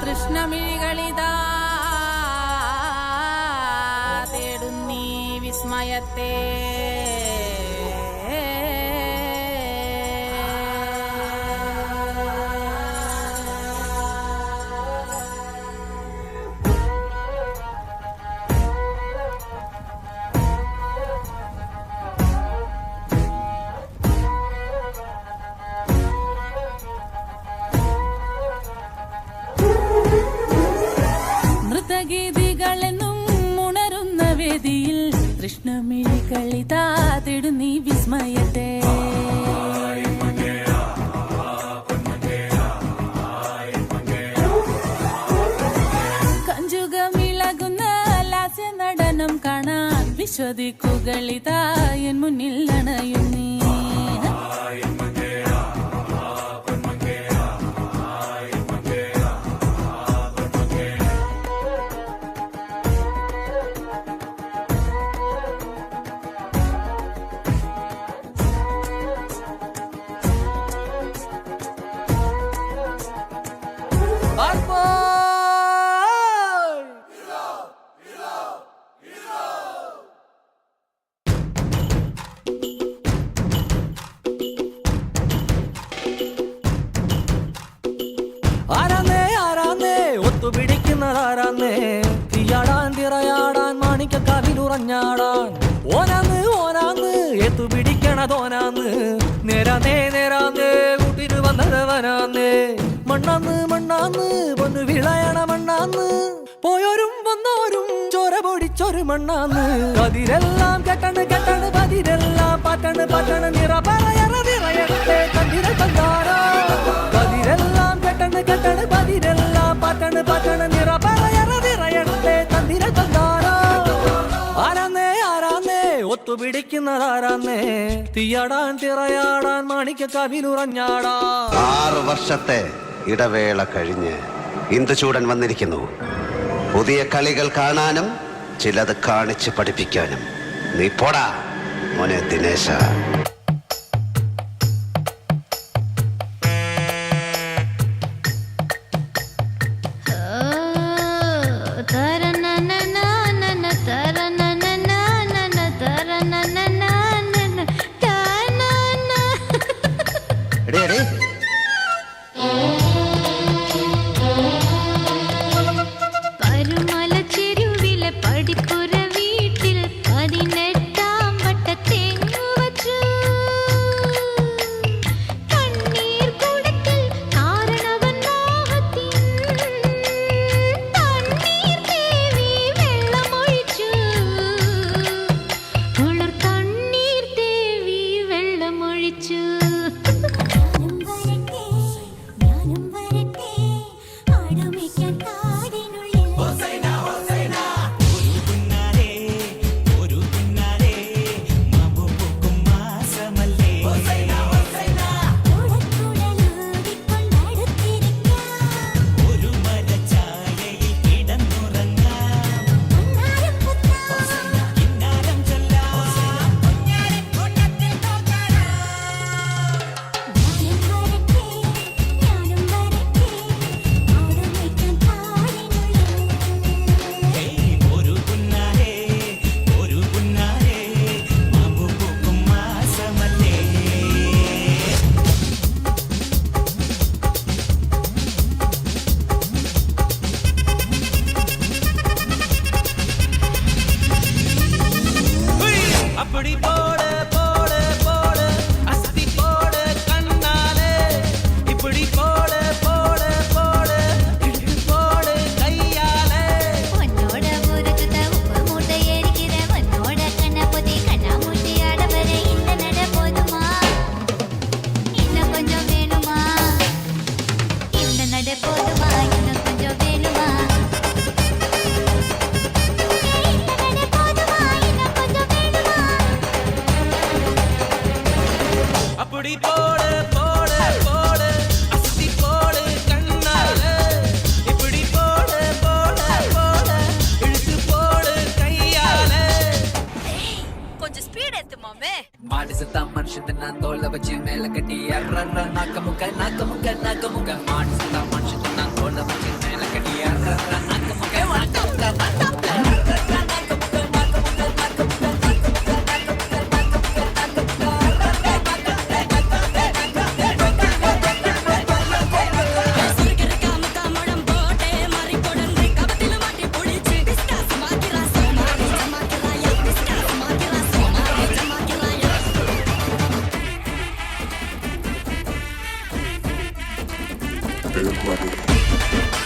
കൃഷ്ണമിഴികളിതാ തേടുന്നീ വിസ്മയത്തെ. നൃത്തഗീതികളെന്നും ഉണരുന്ന വേദിയിൽ കൃഷ്ണമിഴികളിതാ തേടുന്നീ വിസ്മയത്തെ. കഞ്ചുകമിളകുന്ന ലാസ്യ നടനം കാണാൻ വിശ്വദിക്കുകളിതാ എൻ മുന്നിൽ അണയുന്നീ. ആരാന്നേ ആരാന്നേ ഒത്തുപിടിക്കുന്നതാരാന്നേ, തീയാടാൻ തിറയാടാൻ മാണിക്കക്കാവിലുറഞ്ഞാടാൻ. ഓനാന്ന് ഓനാന്ന് എത്തുപിടിക്കണതോനാന്ന്, നേരാന്നേ നേരാന്നേ കൂട്ടിന് വന്നതവനാന്നേ. മണ്ണാന്ന് മണ്ണാന്ന് പൊന്നു വിളയണ മണ്ണാന്ന്, പോയോരും വന്നോരും ചോര പൊടിച്ചൊരു മണ്ണാന്ന്. കതിരെല്ലാം കെട്ടണ് കെട്ടണ് പതിരെല്ലാം പറ്റണ് പറ്റണ് നിറ പറയറ നിറയട്ടെ കണ്ടിര തന്നാരോ. കതിരെല്ലാം കെട്ടണ് കെട്ടണ് പതിരെല്ലാം പറ്റണ് പറ്റണ് നിറ പറയറ നിറയട്ടെ കണ്ടിര തന്നാരോ. ആരാന്നേ ആരാന്നേ ഒത്തുപിടിക്കുന്നതാരാന്നേ, തീയാടാൻ തിറയാടാൻ മാണിക്കക്കാവിലുറഞ്ഞാടാൻ. 6 വർഷത്തെ ഇടവേള കഴിഞ്ഞ് ഇന്ദുചൂടൻ വന്നിരിക്കുന്നു. പുതിയ കളികൾ കാണാനും ചിലത് കാണിച്ച് പഠിപ്പിക്കാനും. നീ പോടാ മോനെ ദിനേശ. പടിപ്പുര വീട്ടിൽ 18-ാം വട്ട തെങ്ങു വച്ചു. Everybody.